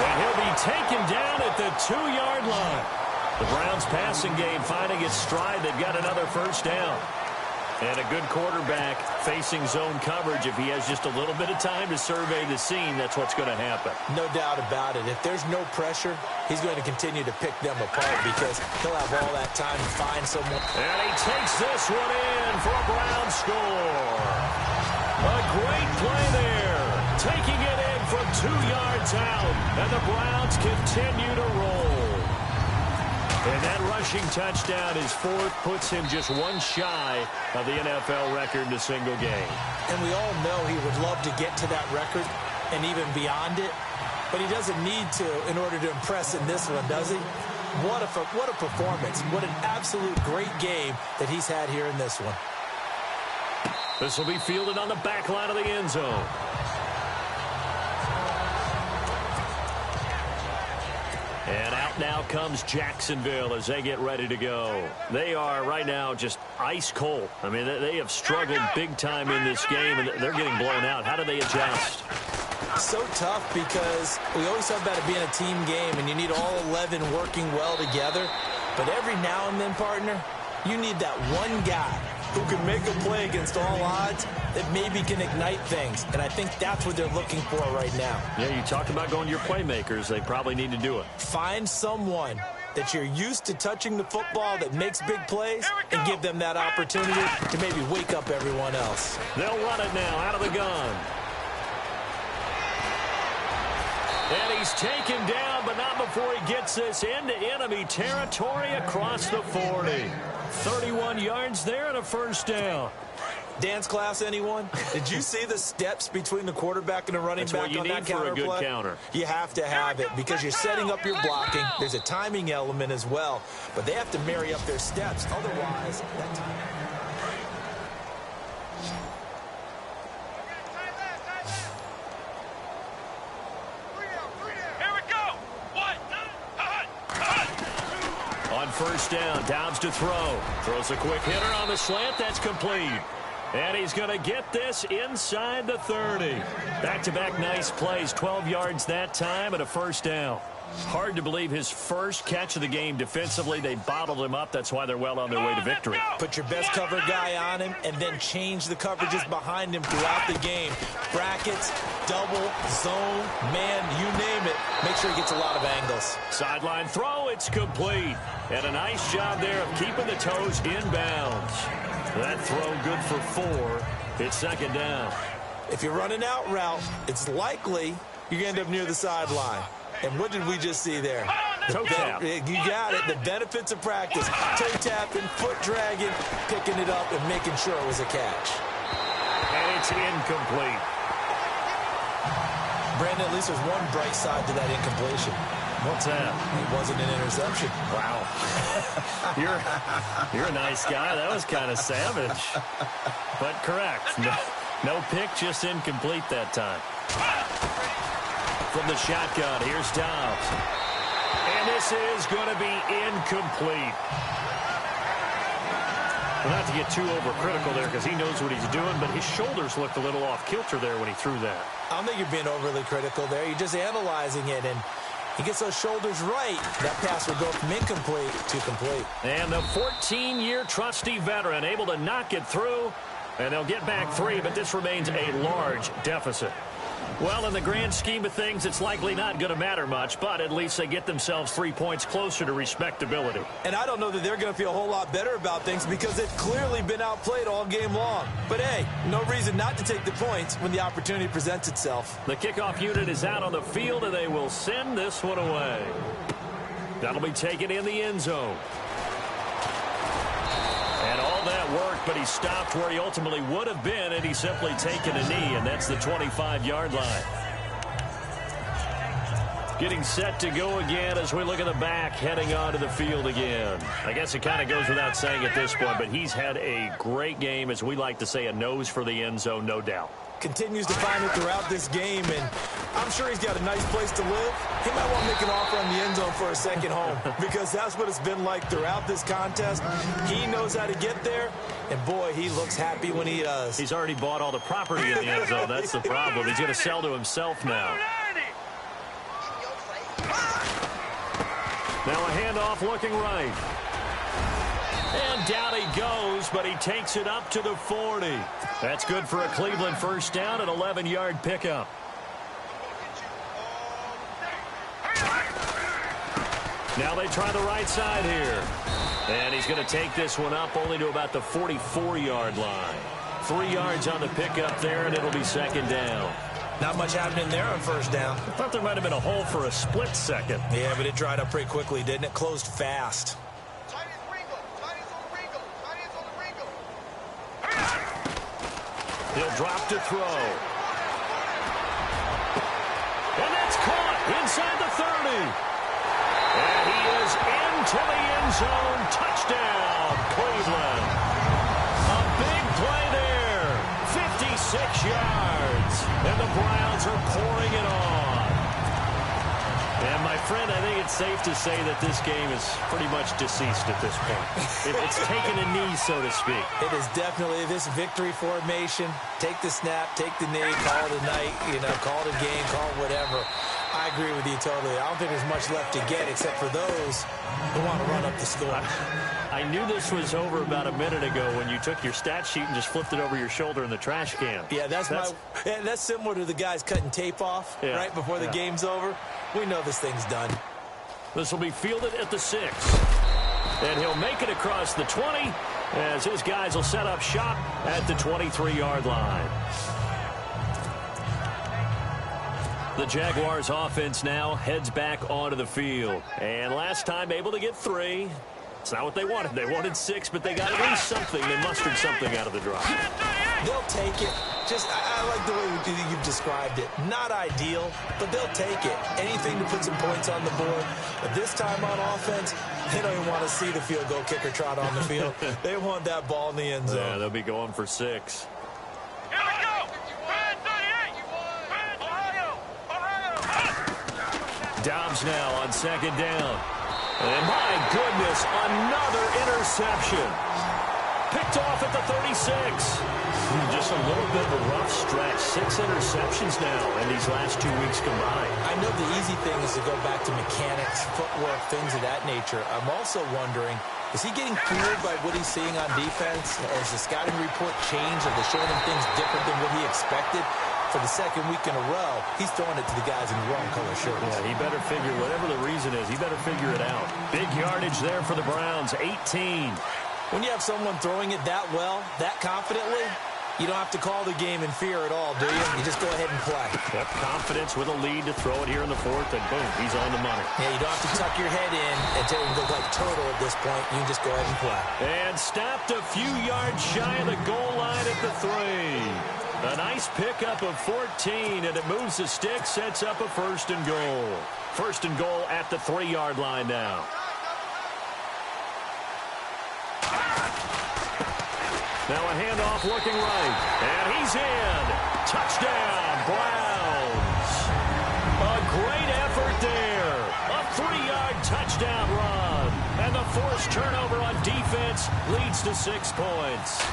And he'll be taken down at the 2-yard line. The Browns passing game finding its stride. They've got another first down. And a good quarterback facing zone coverage. If he has just a little bit of time to survey the scene, that's what's going to happen. No doubt about it. If there's no pressure, he's going to continue to pick them apart because he'll have all that time to find someone. And he takes this one in for a Browns score. A great play there. Taking it in from 2 yards out. And the Browns continue to roll. And that rushing touchdown, his 4th, puts him just 1 shy of the NFL record in a single game. And we all know he would love to get to that record and even beyond it. But he doesn't need to in order to impress in this one, does he? What a performance. What an absolute great game that he's had here in this one. This will be fielded on the back line of the end zone. And out now comes Jacksonville as they get ready to go. They are right now just ice cold. I mean, they have struggled big time in this game, and they're getting blown out. How do they adjust? So tough because we always talk about it being a team game, and you need all 11 working well together. But every now and then, partner, you need that one guy who can make a play against all odds that maybe can ignite things. And I think that's what they're looking for right now. Yeah, you talked about going to your playmakers. They probably need to do it. Find someone that you're used to touching the football that makes big plays and give them that opportunity to maybe wake up everyone else. They'll run it now out of the gun. And he's taken down, but not before he gets this into enemy territory across the 40. 31 yards there and a first down. Dance class, anyone? Did you see the steps between the quarterback and the running back on that counter play? That's what you need for a good counter. You have to have it because you're setting up your blocking. There's a timing element as well, but they have to marry up their steps. Otherwise, that time... On first down, Downs to throw. Throws a quick hitter on the slant. That's complete. And he's going to get this inside the 30. Back-to-back nice plays. 12 yards that time and a first down. Hard to believe his first catch of the game defensively. They bottled him up. That's why they're well on their way to victory. Put your best cover guy on him and then change the coverages behind him throughout the game. Brackets, double, zone, man, you name it. Make sure he gets a lot of angles. Sideline throw, it's complete. And a nice job there of keeping the toes inbounds. That throw good for 4. It's second down. If you're running out route, it's likely you're going to end up near the sideline. And what did we just see there? Toe tap. You got it. The benefits of practice. Toe tapping, foot dragging, picking it up, and making sure it was a catch. And it's incomplete. Brandon, at least there's one bright side to that incompletion. What's that? It wasn't an interception. Wow. You're a nice guy. That was kind of savage. But correct. No pick, just incomplete that time. From the shotgun, here's Dobbs. And this is going to be incomplete. Well, not to get too overcritical there because he knows what he's doing, but his shoulders looked a little off kilter there when he threw that. I don't think you're being overly critical there. You're just analyzing it, and he gets those shoulders right. That pass will go from incomplete to complete. And the 14-year trusty veteran able to knock it through, and they'll get back 3, but this remains a large deficit. Well, in the grand scheme of things, it's likely not going to matter much, but at least they get themselves 3 points closer to respectability. And I don't know that they're going to feel a whole lot better about things because they've clearly been outplayed all game long. But, hey, no reason not to take the points when the opportunity presents itself. The kickoff unit is out on the field, and they will send this one away. That'll be taken in the end zone. And all that worked, but he stopped where he ultimately would have been, and he's simply taken a knee, and that's the 25-yard line. Getting set to go again as we look at the back, heading onto the field again. I guess it kind of goes without saying at this point, but he's had a great game, as we like to say, a nose for the end zone, no doubt. Continues to find it throughout this game, and I'm sure he's got a nice place to live. He might want to make an offer on the end zone for a second home because that's what it's been like throughout this contest. He knows how to get there, and boy, he looks happy when he does. He's already bought all the property in the end zone. That's the problem. He's going to sell to himself now. Now a handoff looking right. And down he goes, but he takes it up to the 40. That's good for a Cleveland first down, an 11-yard pickup. Now they try the right side here. And he's going to take this one up only to about the 44-yard line. 3 yards on the pickup there, and it'll be second down. Not much happening there on first down. I thought there might have been a hole for a split second. Yeah, but it dried up pretty quickly, didn't it? Closed fast. He'll drop to throw. And that's caught inside the 30. And he is into the end zone. Touchdown, Cleveland. A big play there. 56 yards. And the Browns are pouring it on. And, my friend, I think it's safe to say that this game is pretty much deceased at this point. It's taken a knee, so to speak. It is definitely this victory formation. Take the snap, take the knee, call it a night, call it a game, call it whatever. I agree with you totally. I don't think there's much left to get except for those who want to run up the score. I knew this was over about a minute ago when you took your stat sheet and just flipped it over your shoulder in the trash can. Yeah, that's similar to the guys cutting tape off right before the game's over. We know this thing's done. This will be fielded at the 6. And he'll make it across the 20 as his guys will set up shop at the 23-yard line. The Jaguars offense now heads back onto the field. And last time able to get 3. It's not what they wanted. They wanted 6, but they got at least something. They mustered something out of the drive. They'll take it. I like the way you've described it. Not ideal, but they'll take it. Anything to put some points on the board. But this time on offense, they don't even want to see the field goal kicker trot on the field. They want that ball in the end zone. Yeah, they'll be going for 6. Here we go. Red 38. Ohio. Dobbs now on second down. And my goodness, another interception. Picked off at the 36. Just a little bit of a rough stretch. 6 interceptions now in these last 2 weeks combined. I know the easy thing is to go back to mechanics, footwork, things of that nature. I'm also wondering, is he getting fooled by what he's seeing on defense? Has the scouting report changed? Are they showing him things different than what he expected? For the second week in a row, he's throwing it to the guys in the wrong color shirts. Yeah, he better figure, whatever the reason is, he better figure it out. Big yardage there for the Browns, 18. When you have someone throwing it that well, that confidently, You don't have to call the game in fear at all, do you? You just go ahead and play. Yep, confidence with a lead to throw it here in the fourth, and boom, he's on the money. Yeah, you don't have to tuck your head in and look like turtle at this point. You can just go ahead and play. And stopped a few yards shy of the goal line at the 3. A nice pickup of 14, and it moves the stick, sets up a 1st and goal. 1st and goal at the 3-yard line now. Now a handoff looking right, and he's in. Touchdown, Browns. A great effort there. A 3-yard touchdown run. And the forced turnover on defense leads to 6 points.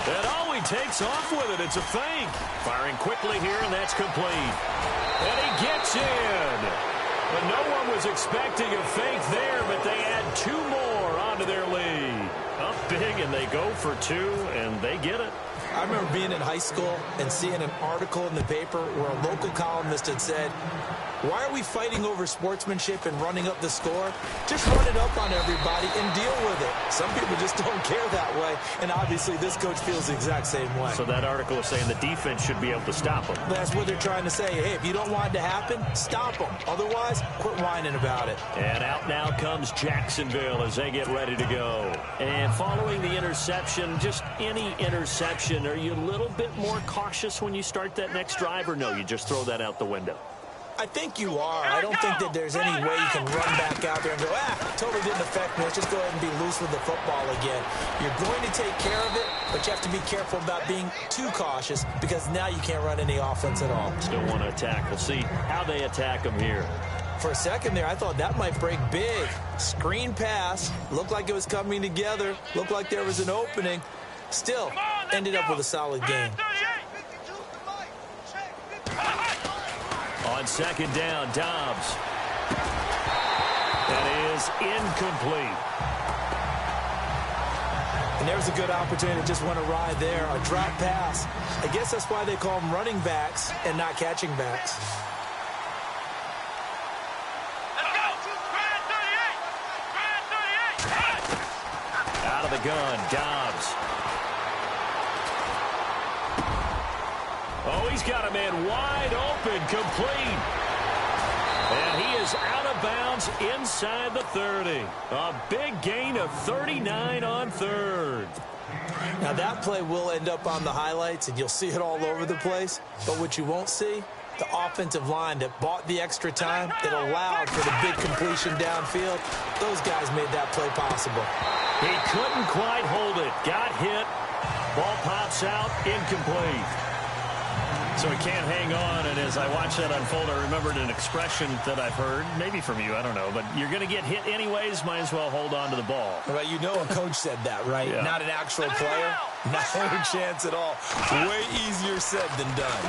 And he takes off with it. It's a fake. Firing quickly here, and that's complete. And he gets in. But no one was expecting a fake there, but they add 2 more onto their lead. Up big, and they go for 2, and they get it. I remember being in high school and seeing an article in the paper where a local columnist had said, why are we fighting over sportsmanship and running up the score? Just run it up on everybody and deal with it. Some people just don't care that way, and obviously this coach feels the exact same way. So that article is saying the defense should be able to stop them. That's what they're trying to say. Hey, if you don't want it to happen, stop them. Otherwise, quit whining about it. And out now comes Jacksonville as they get ready to go. And following the interception, just any interception, are you a little bit more cautious when you start that next drive, or no, you just throw that out the window? I think you are. I don't think that there's any way you can run back out there and go, totally didn't affect me. Let's just go ahead and be loose with the football again. You're going to take care of it, but you have to be careful about being too cautious because now you can't run any offense at all. Still want to attack. We'll see how they attack them here. For a second there, I thought that might break big. Screen pass. Looked like it was coming together. Looked like there was an opening. Still, ended up with a solid game. On 2nd down, Dobbs. That is incomplete. And there's a good opportunity to just went awry there. A drop pass. I guess that's why they call them running backs and not catching backs. Let's go! Brad 38! Out of the gun, Dobbs. Oh, he's got a man wide open, complete. And he is out of bounds inside the 30. A big gain of 39 on 3rd. Now, that play will end up on the highlights, and you'll see it all over the place. But what you won't see, the offensive line that bought the extra time, that allowed for the big completion downfield, those guys made that play possible. He couldn't quite hold it. Got hit. Ball pops out, incomplete. So he can't hang on, and as I watch that unfold, I remembered an expression that I've heard, maybe from you, I don't know, but you're going to get hit anyways, might as well hold on to the ball. Well, you know a coach said that, right? Yeah. Not an actual player. Not a chance at all. Way easier said than done.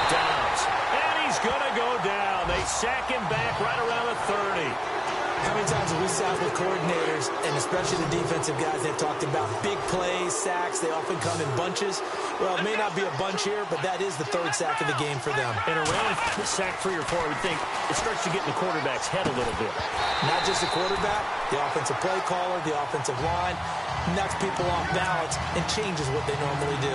Dobbs, and he's going to go down. They sack him back right around the 30. How many times have we sat with coordinators, and especially the defensive guys, they've talked about big plays, sacks. They often come in bunches. Well, it may not be a bunch here, but that is the 3rd sack of the game for them. And around sack 3 or 4, I would think it starts to get in the quarterback's head a little bit. Not just the quarterback, the offensive play caller, the offensive line, knocks people off balance and changes what they normally do.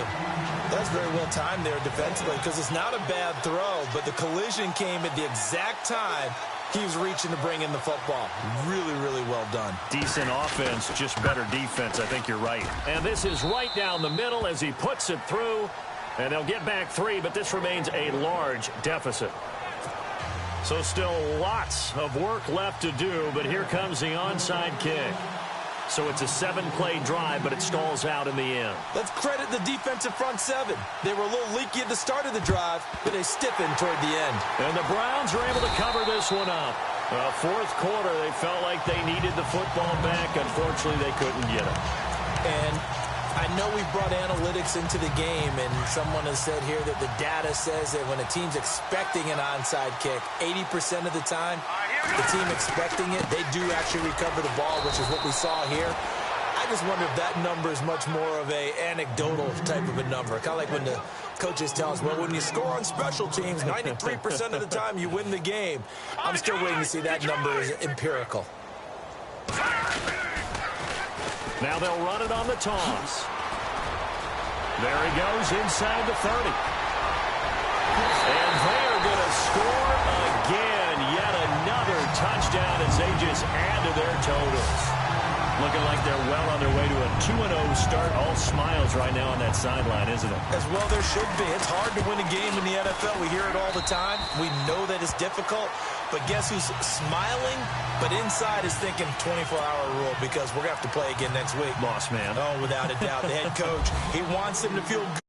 That's very well timed there defensively because it's not a bad throw, but the collision came at the exact time he was reaching to bring in the football. Really, really well done. Decent offense, just better defense. I think you're right. And this is right down the middle as he puts it through. And they'll get back 3, but this remains a large deficit. So still lots of work left to do, but here comes the onside kick. So it's a 7-play drive, but it stalls out in the end. Let's credit the defensive front 7. They were a little leaky at the start of the drive, but they stiffened toward the end. And the Browns are able to cover this one up. 4th quarter, they felt like they needed the football back. Unfortunately, they couldn't get it. And I know we brought analytics into the game, and someone has said here that the data says that when a team's expecting an onside kick, 80% of the time, the team expecting it, they do actually recover the ball, which is what we saw here. I just wonder if that number is much more of a anecdotal type of a number. Kind of like when the coaches tell us, well, when you score on special teams, 93% of the time you win the game. I'm still waiting to see that number is empirical. Now they'll run it on the toss. There he goes inside the 30. And they are going to score again. Yet another touchdown as they just add to their totals. Looking like they're well on their way to a 2-0 start. All smiles right now on that sideline, isn't it? As well there should be. It's hard to win a game in the NFL. We hear it all the time. We know that it's difficult. But guess who's smiling? But inside is thinking 24-hour rule because we're going to have to play again next week. Boss man. Oh, without a doubt. The head coach, he wants them to feel good.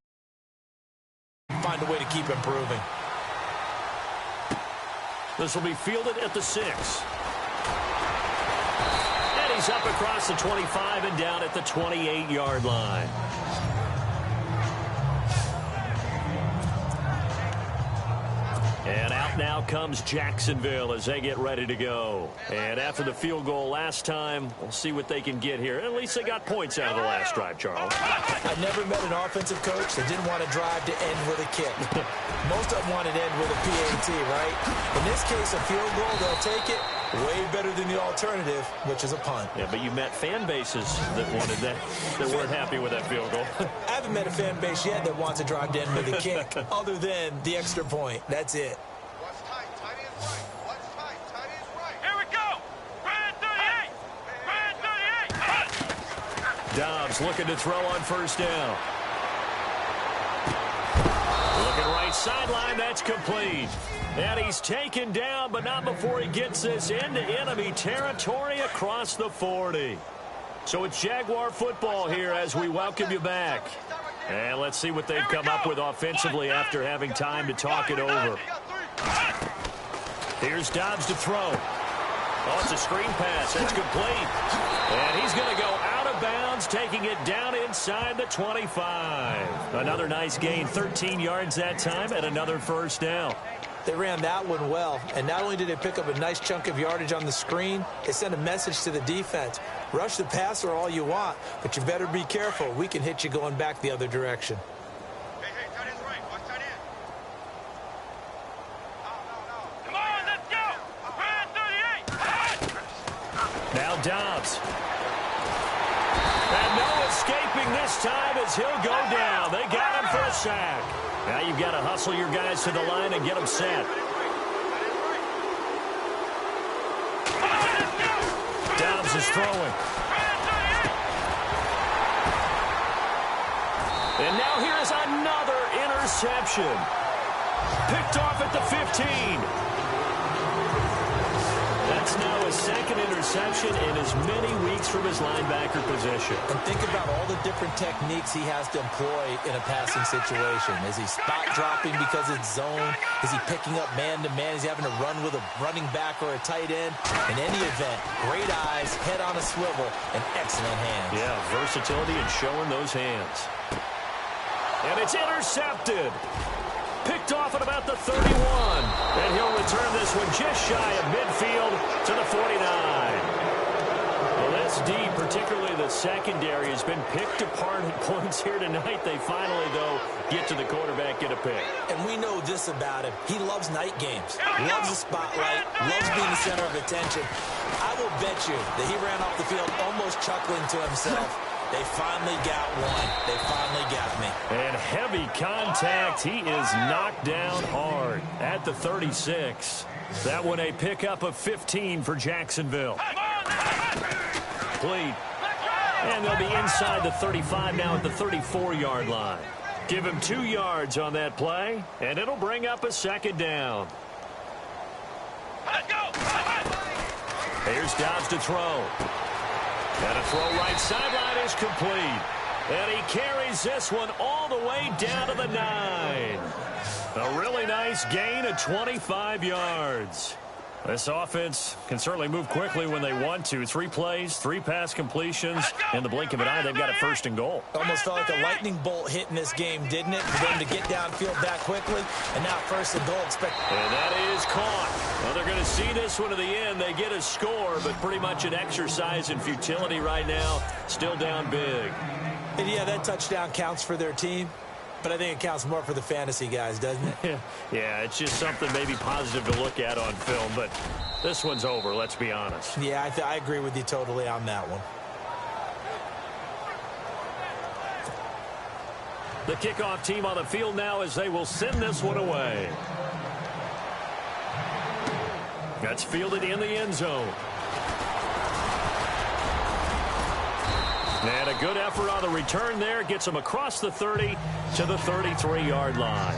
Find a way to keep improving. This will be fielded at the 6. And he's up across the 25 and down at the 28-yard line. And out now comes Jacksonville as they get ready to go. And after the field goal last time, we'll see what they can get here. At least they got points out of the last drive, Charles. I never met an offensive coach that didn't want to drive to end with a kick. Most of them wanted to end with a PAT, right? In this case, a field goal, they'll take it. Way better than the alternative, which is a punt. Yeah, but you met fan bases that wanted that weren't happy with that field goal. I haven't met a fan base yet that wants to drive to end with a kick, other than the extra point. That's it. What's tight? Tight is right. What's tight? Tight is right. Here we go. Red 38. Red 38. Dobbs looking to throw on first down. Looking right sideline, that's complete. And he's taken down, but not before he gets this into enemy territory across the 40. So it's Jaguar football here as we welcome you back. And let's see what they've come up with offensively after having time to talk it over. Here's Dobbs to throw. Oh, it's a screen pass. That's complete. And he's going to go out of bounds, taking it down inside the 25. Another nice gain, 13 yards that time, and another first down. They ran that one well, and not only did they pick up a nice chunk of yardage on the screen, they sent a message to the defense. Rush the passer all you want, but you better be careful. We can hit you going back the other direction. Hey, tight end's right. Watch tight end. No. Come on, let's go. Red 38. Now Dobbs. And no escaping this time as he'll go down. They got him for a sack. Now you've got to hustle your guys to the line and get them set. Dobbs is throwing. And now here's another interception. Picked off at the 15. That's now a second interception in as many weeks from his linebacker position. And think about all the different techniques he has to employ in a passing situation. Is he spot dropping because it's zone? Is he picking up man-to-man? Is he having to run with a running back or a tight end? In any event, great eyes, head on a swivel, and excellent hands. Yeah, versatility and showing those hands. And it's intercepted. Picked off at about the 31. And he'll return this one just shy of midfield to the 49. Well, that's deep, particularly the secondary has been picked apart at points here tonight. They finally, though, get to the quarterback, get a pick. And we know this about him. He loves night games, loves the spotlight, loves being the center of attention. I will bet you that he ran off the field almost chuckling to himself. They finally got one. They finally got me. And heavy contact. He is knocked down hard at the 36. That one a pickup of 15 for Jacksonville. Complete. And they'll be inside the 35 now at the 34-yard line. Give him 2 yards on that play, and it'll bring up a second down. Let's go. Here's Dobbs to throw. And a throw right sideline is complete. And he carries this one all the way down to the 9. A really nice gain of 25 yards. This offense can certainly move quickly when they want to. 3 plays, 3 pass completions. In the blink of an eye, they've got a first and goal. Almost felt like a lightning bolt hit in this game, didn't it? For them to get downfield that quickly. And now first and goal. And that is caught. Well, they're going to see this one to the end. They get a score, but pretty much an exercise in futility right now. Still down big. And yeah, that touchdown counts for their team. But I think it counts more for the fantasy guys, doesn't it? Yeah, it's just something maybe positive to look at on film. But this one's over, let's be honest. Yeah, I agree with you totally on that one. The kickoff team on the field now as they will send this one away. That's fielded in the end zone. And a good effort on the return there. Gets him across the 30 to the 33-yard line.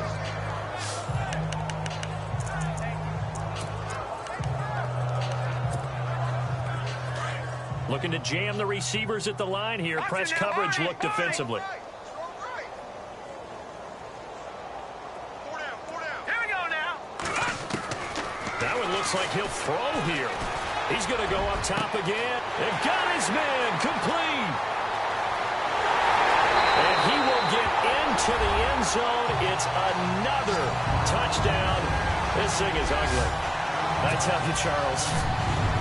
Looking to jam the receivers at the line here. Press coverage look defensively. Here we go now. That one looks like he'll throw here. He's going to go up top again. And got his man complete. And he will get into the end zone. It's another touchdown. This thing is ugly. I tell you, Charles,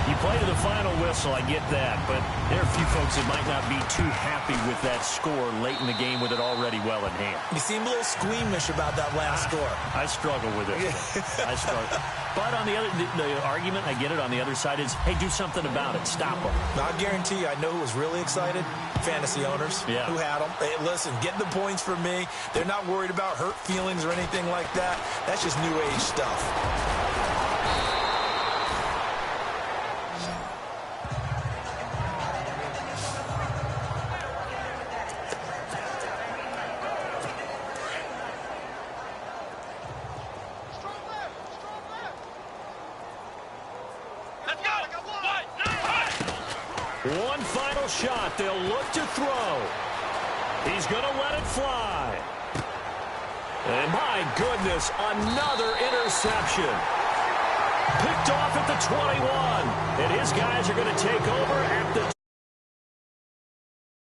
you play to the final whistle, I get that, but there are a few folks that might not be too happy with that score late in the game with it already well in hand. You seem a little squeamish about that last score. I struggle with it. I struggle. But on the other, the argument, I get it, on the other side is, hey, do something about it. Stop them. I guarantee you, I know who was really excited. Fantasy owners who had them. Hey, listen, get the points for me. They're not worried about hurt feelings or anything like that. That's just new age stuff. One final shot. They'll look to throw. He's going to let it fly. And my goodness, another interception. Picked off at the 21. And his guys are going to take over at the